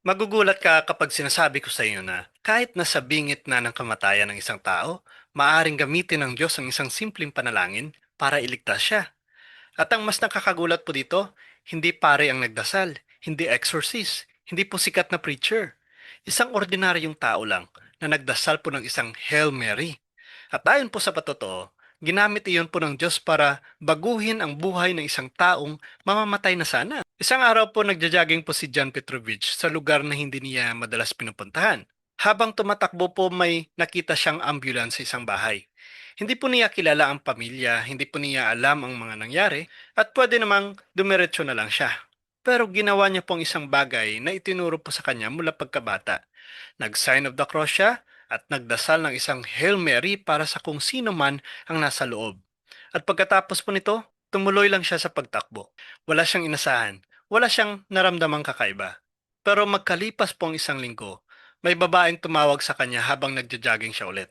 Magugulat ka kapag sinasabi ko sa iyo na kahit nasa bingit na ng kamatayan ng isang tao, maaaring gamitin ng Diyos ang isang simpleng panalangin para iligtas siya. At ang mas nakakagulat po dito, hindi pare ang nagdasal, hindi exorcist, hindi po sikat na preacher. Isang ordinaryong tao lang na nagdasal po ng isang Hail Mary. At ayon po sa patotoo, ginamit iyon po ng Diyos para baguhin ang buhay ng isang taong mamamatay na sana. Isang araw po nagja-jogging po si John Petrovich sa lugar na hindi niya madalas pinupuntahan. Habang tumatakbo po may nakita siyang ambulance sa isang bahay. Hindi po niya kilala ang pamilya, hindi po niya alam ang mga nangyari, at pwede namang dumiretso na lang siya. Pero ginawa niya pong isang bagay na itinuro po sa kanya mula pagkabata. Nag-sign of the cross siya at nagdasal ng isang Hail Mary para sa kung sino man ang nasa loob. At pagkatapos po nito, tumuloy lang siya sa pagtakbo. Wala siyang inasahan, wala siyang naramdamang kakaiba. Pero magkalipas po ang isang linggo, may babaeng tumawag sa kanya habang nagja-jogging siya ulit.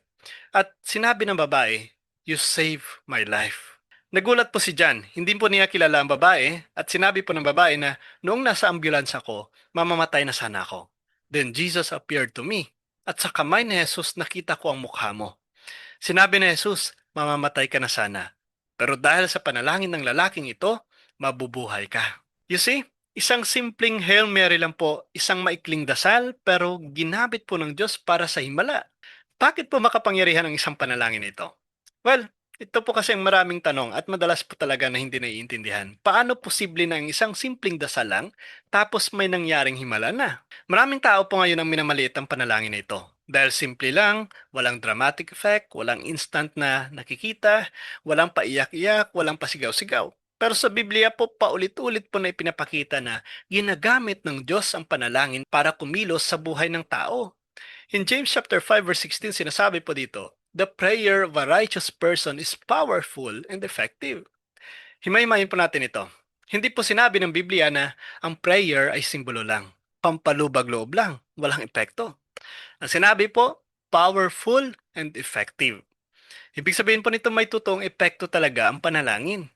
At sinabi ng babae, "You save my life." Nagulat po si John, hindi po niya kilala ang babae at sinabi po ng babae na noong nasa ambulance ako, mamamatay na sana ako. Then Jesus appeared to me at sa kamay ni Jesus nakita ko ang mukha mo. Sinabi ni Jesus, mamamatay ka na sana. Pero dahil sa panalangin ng lalaking ito, mabubuhay ka. You see, isang simpleng Hail Mary lang po, isang maikling dasal pero ginamit po ng Diyos para sa himala. Bakit po makapangyarihan ang isang panalangin ito? Well, ito po kasi ang maraming tanong at madalas po talaga na hindi naiintindihan. Paano posible na ang isang simpleng dasal lang tapos may nangyaring himala na? Maraming tao po ngayon ang minamaliit ang panalangin na ito. Dahil simple lang, walang dramatic effect, walang instant na nakikita, walang paiyak-iyak, walang pasigaw-sigaw. Pero sa Biblia po paulit-ulit po na ipinapakita na ginagamit ng Diyos ang panalangin para kumilos sa buhay ng tao. In James chapter 5 verse 16 sinasabi po dito, "The prayer of a righteous person is powerful and effective." Himay-himayin po natin ito. Hindi po sinabi ng Biblia na ang prayer ay simbolo lang, pampalubag loob lang, walang epekto. Ang sinabi po, powerful and effective. Ibig sabihin po nito may totoong epekto talaga ang panalangin.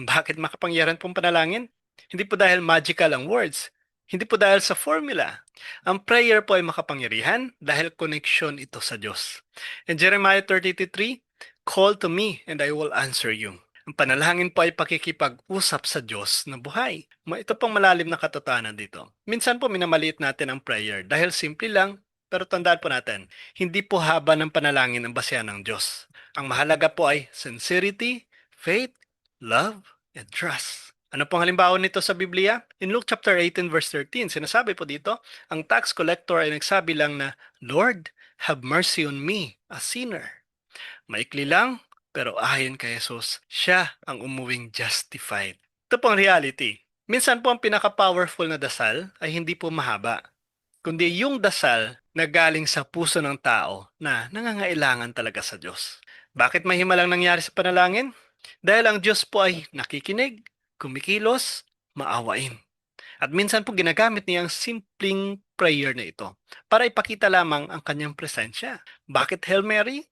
Bakit makapangyarihan pong panalangin? Hindi po dahil magical ang words. Hindi po dahil sa formula. Ang prayer po ay makapangyarihan dahil connection ito sa Diyos. In Jeremiah 33, "Call to me and I will answer you." Ang panalangin po ay pakikipag-usap sa Diyos na buhay. Ito pong malalim na katotohanan dito. Minsan po minamaliit natin ang prayer dahil simple lang, pero tandaan po natin, hindi po haba ng panalangin ang basehan ng Diyos. Ang mahalaga po ay sincerity, faith, love, and trust. Ano pong halimbawa nito sa Biblia? In Luke chapter 18 verse 13, sinasabi po dito, ang tax collector ay nagsabi lang na, "Lord, have mercy on me, a sinner." Maikli lang, pero ayon kay Jesus, siya ang umuwing justified. Ito po ang reality. Minsan po ang pinaka-powerful na dasal ay hindi po mahaba, kundi yung dasal na galing sa puso ng tao na nangangailangan talaga sa Diyos. Bakit may himalang nangyari sa panalangin? Dahil ang Diyos po ay nakikinig, kumikilos, maawain. At minsan po ginagamit niya ang simpleng prayer na ito para ipakita lamang ang kanyang presensya. Bakit Hail Mary?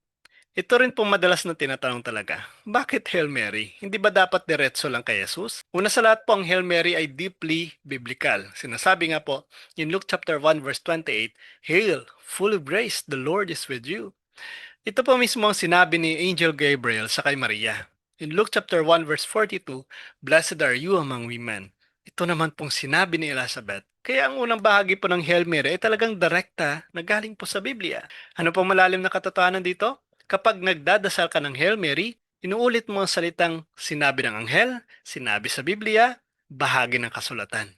Ito rin pong madalas na tinatanong talaga. Bakit Hail Mary? Hindi ba dapat diretso lang kay Jesus? Una sa lahat po, ang Hail Mary ay deeply biblical. Sinasabi nga po in Luke chapter 1 verse 28, "Hail, full of grace, the Lord is with you." Ito po mismo ang sinabi ni Angel Gabriel sa kay Maria. In Luke chapter 1 verse 42, "Blessed are you among women." Ito naman pong sinabi ni Elizabeth. Kaya ang unang bahagi po ng Hail Mary ay talagang direkta na galing po sa Biblia. Ano pong malalim na katotohanan dito? Kapag nagdadasal ka ng Hail Mary, inuulit mo ang salitang sinabi ng anghel, sinabi sa Biblia, bahagi ng kasulatan.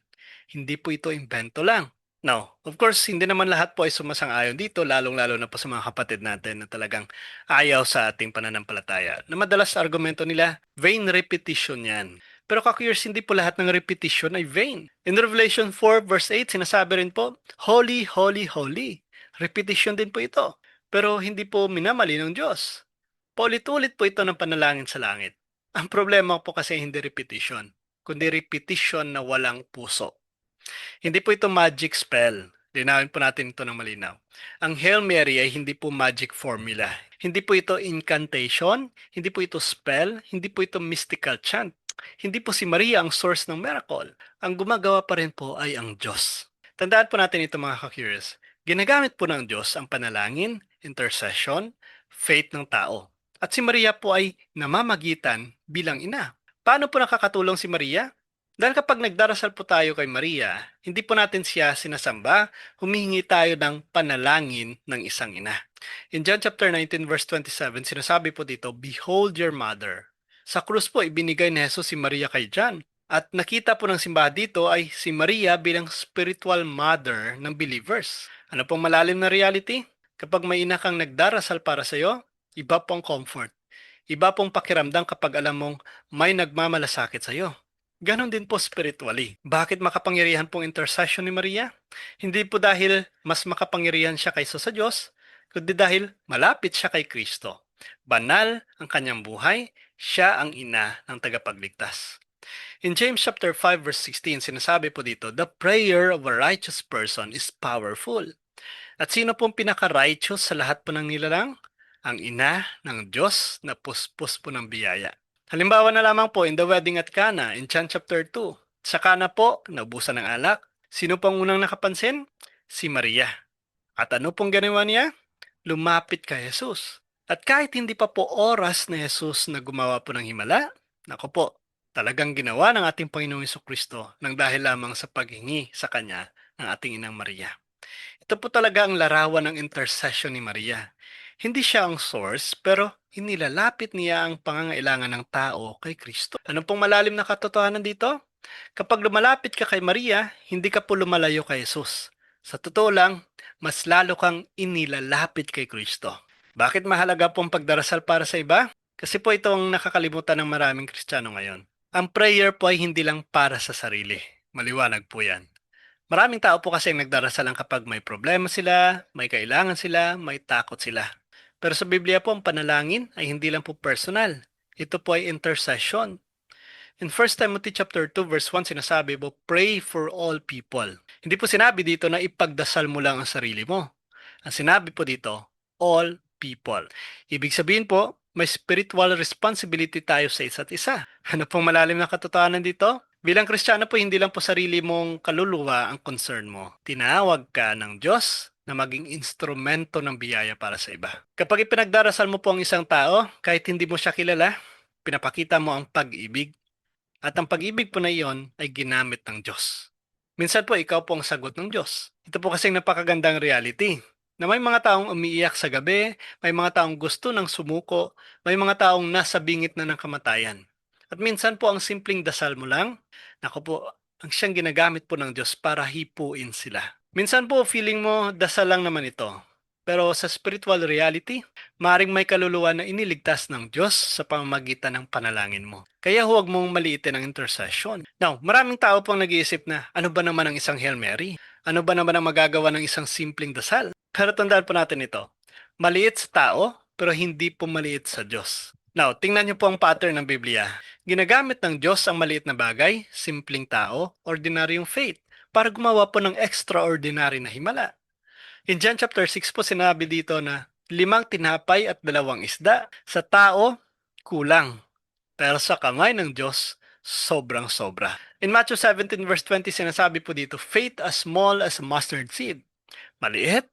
Hindi po ito imbento lang. No, of course, hindi naman lahat po ay sumasang-ayon dito, lalong-lalo na po sa mga kapatid natin na talagang ayaw sa ating pananampalataya. Na madalas sa argumento nila, vain repetition yan. Pero kakuyers, hindi po lahat ng repetition ay vain. In Revelation 4 verse 8, sinasabi rin po, "Holy, holy, holy." Repetition din po ito. Pero hindi po minamali ng Diyos. Paulit-ulit po ito ng panalangin sa langit. Ang problema po kasi hindi repetition, kundi repetition na walang puso. Hindi po ito magic spell. Linawin po natin ito ng malinaw. Ang Hail Mary ay hindi po magic formula. Hindi po ito incantation, hindi po ito spell, hindi po ito mystical chant. Hindi po si Maria ang source ng miracle. Ang gumagawa pa rin po ay ang Diyos. Tandaan po natin ito mga ka-curious. Ginagamit po ng Diyos ang panalangin, intercession, faith ng tao. At si Maria po ay namamagitan bilang ina. Paano po nakakatulong si Maria? Dahil kapag nagdarasal po tayo kay Maria, hindi po natin siya sinasamba, humihingi tayo ng panalangin ng isang ina. In John chapter 19 verse 27, sinasabi po dito, "Behold your mother." Sa krus po, ibinigay ni Jesus si Maria kay John. At nakita po ng simbahan dito ay si Maria bilang spiritual mother ng believers. Ano pong malalim na reality? Kapag may ina kang nagdarasal para sa iyo, iba pong comfort. Iba pong pakiramdam kapag alam mong may nagmamalasakit sa iyo. Ganon din po spiritually. Bakit makapangyarihan pong intercession ni Maria? Hindi po dahil mas makapangyarihan siya kaysa sa Diyos, kundi dahil malapit siya kay Kristo. Banal ang kanyang buhay, siya ang ina ng tagapagligtas. In James chapter 5 verse 16, sinasabi po dito, "The prayer of a righteous person is powerful." At sino pong pinaka-righteous sa lahat po ng nilalang? Ang ina ng Diyos na puspos po ng biyaya. Halimbawa na lamang po in the wedding at Cana in John chapter 2. Sa Cana po, naubusan ng alak. Sino pong unang nakapansin? Si Maria. At ano pong ginawa niya? Lumapit kay Jesus. At kahit hindi pa po oras na Jesus na gumawa po ng himala, nako po, talagang ginawa ng ating Panginoong Kristo nang dahil lamang sa paghingi sa Kanya ng ating Inang Maria. Ito po talaga ang larawan ng intercession ni Maria. Hindi siya ang source, pero inilalapit niya ang pangangailangan ng tao kay Kristo. Ano pong malalim na katotohanan dito? Kapag lumalapit ka kay Maria, hindi ka po lumalayo kay Jesus. Sa totoo lang, mas lalo kang inilalapit kay Kristo. Bakit mahalaga po ang pagdarasal para sa iba? Kasi po ito ang nakakalimutan ng maraming Kristiyano ngayon. Ang prayer po ay hindi lang para sa sarili. Maliwanag po yan. Maraming tao po kasi ang nagdarasal lang kapag may problema sila, may kailangan sila, may takot sila. Pero sa Biblia po, ang panalangin ay hindi lang po personal. Ito po ay intercession. In 1 Timothy chapter 2 verse 1 sinasabi po, "Pray for all people." Hindi po sinabi dito na ipagdasal mo lang ang sarili mo. Ang sinabi po dito, all people. Ibig sabihin po, may spiritual responsibility tayo sa isa't isa. Ano pong malalim na katotohanan dito? Bilang Kristiyano po, hindi lang po sarili mong kaluluwa ang concern mo. Tinawag ka ng Diyos na maging instrumento ng biyaya para sa iba. Kapag ipinagdarasal mo po ang isang tao, kahit hindi mo siya kilala, pinapakita mo ang pag-ibig. At ang pag-ibig po na iyon ay ginamit ng Diyos. Minsan po ikaw po ang sagot ng Diyos. Ito po kasing napakagandang reality na may mga taong umiiyak sa gabi, may mga taong gusto ng sumuko, may mga taong nasa bingit na ng kamatayan. At minsan po ang simpleng dasal mo lang, naku po, ang siyang ginagamit po ng Diyos para hipuin sila. Minsan po feeling mo dasal lang naman ito. Pero sa spiritual reality, maring may kaluluwa na iniligtas ng Diyos sa pamamagitan ng panalangin mo. Kaya huwag mong maliitin ang intercession. Now, maraming tao pong nag-iisip na ano ba naman ang isang Hail Mary? Ano ba naman ang magagawa ng isang simpleng dasal? Pero tandaan po natin ito. Maliit sa tao, pero hindi po maliit sa Diyos. Now, tingnan niyo po ang pattern ng Biblia. Ginagamit ng Diyos ang maliit na bagay, simpleng tao, ordinaryong faith, para gumawa po ng extraordinary na himala. In John chapter 6 po sinabi dito na 5 tinapay at 2 isda. Sa tao, kulang. Pero sa kamay ng Diyos, sobrang sobra. In Matthew 17 verse 20 sinasabi po dito, "Faith as small as a mustard seed." Maliit,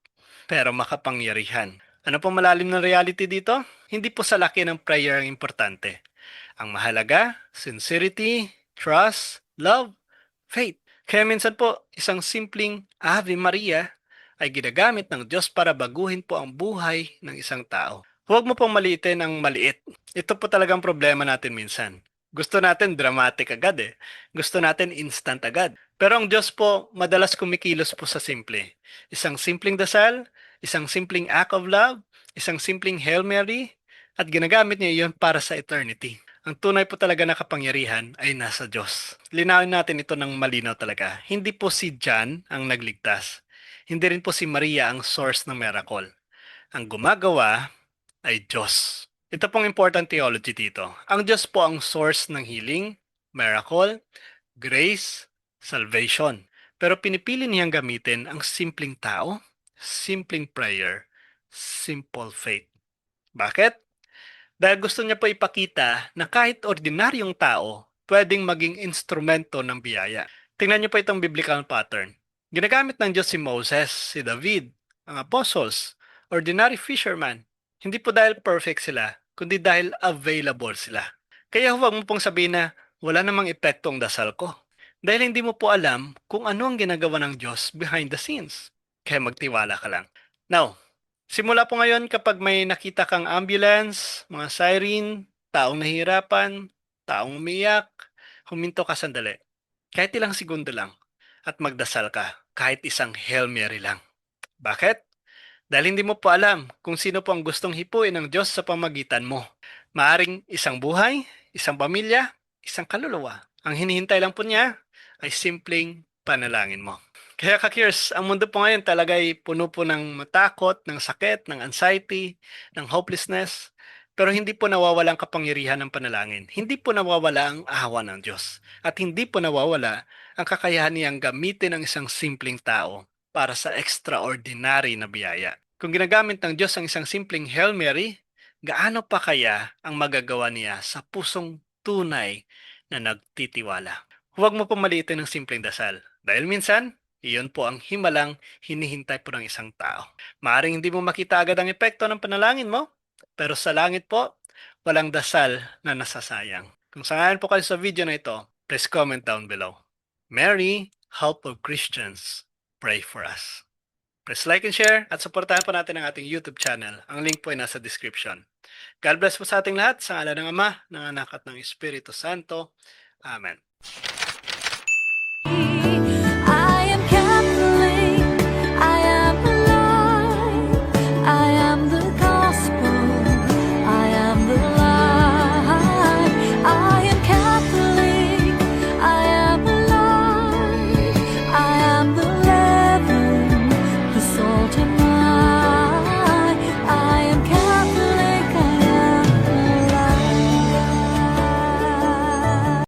pero makapangyarihan. Ano po malalim na reality dito? Hindi po sa laki ng prayer ang importante. Ang mahalaga, sincerity, trust, love, faith. Kaya minsan po, isang simpleng Ave Maria ay ginagamit ng Diyos para baguhin po ang buhay ng isang tao. Huwag mo pong maliitin ang maliit. Ito po talagang problema natin minsan. Gusto natin dramatic agad eh. Gusto natin instant agad. Pero ang Diyos po, madalas kumikilos po sa simple. Isang simpleng dasal, isang simpleng act of love, isang simpleng Hail Mary, at ginagamit niya iyon para sa eternity. Ang tunay po talaga na kapangyarihan ay nasa Diyos. Linawin natin ito ng malinaw talaga. Hindi po si John ang nagligtas. Hindi rin po si Maria ang source ng miracle. Ang gumagawa ay Diyos. Ito pong important theology dito. Ang Diyos po ang source ng healing, miracle, grace, salvation. Pero pinipili niyang gamitin ang simpleng tao, simpleng prayer, simple faith. Bakit? Dahil gusto niya po ipakita na kahit ordinaryong tao, pwedeng maging instrumento ng biyaya. Tingnan niyo po itong biblical pattern. Ginagamit ng Diyos si Moses, si David, ang apostles, ordinary fisherman. Hindi po dahil perfect sila, kundi dahil available sila. Kaya huwag mo pong sabihin na wala namang epekto ang dasal ko. Dahil hindi mo po alam kung ano ang ginagawa ng Diyos behind the scenes. Kaya magtiwala ka lang. Now, simula po ngayon kapag may nakita kang ambulance, mga siren, taong nahihirapan, taong umiyak, huminto ka sandali. Kahit ilang segundo lang. At magdasal ka. Kahit isang Hail Mary lang. Bakit? Dahil hindi mo pa alam kung sino po ang gustong hipuin ng Diyos sa pamagitan mo. Maaring isang buhay, isang pamilya, isang kaluluwa. Ang hinihintay lang po niya ay simpleng panalangin mo. Kaya ka-Curious, ang mundo po ngayon talaga ay puno po ng matakot, ng sakit, ng anxiety, ng hopelessness. Pero hindi po nawawala ang kapangyarihan ng panalangin. Hindi po nawawala ang awa ng Diyos. At hindi po nawawala ang kakayahan niyang gamitin ang isang simpleng tao para sa extraordinary na biyaya. Kung ginagamit ng Diyos ang isang simpleng Hail Mary, gaano pa kaya ang magagawa niya sa pusong tunay na nagtitiwala? Huwag mo pamaliitin ng simpleng dasal. Dahil minsan, iyon po ang himalang hinihintay po ng isang tao. Maaring hindi mo makita agad ang epekto ng panalangin mo, pero sa langit po, walang dasal na nasasayang. Kung sangayon po kayo sa video na ito, please comment down below. Mary, Help of Christians, pray for us. Press like and share at supportahan po natin ang ating YouTube channel. Ang link po ay nasa description. God bless po sa ating lahat sa ngalan ng Ama, ng Anak at ng Espiritu Santo. Amen.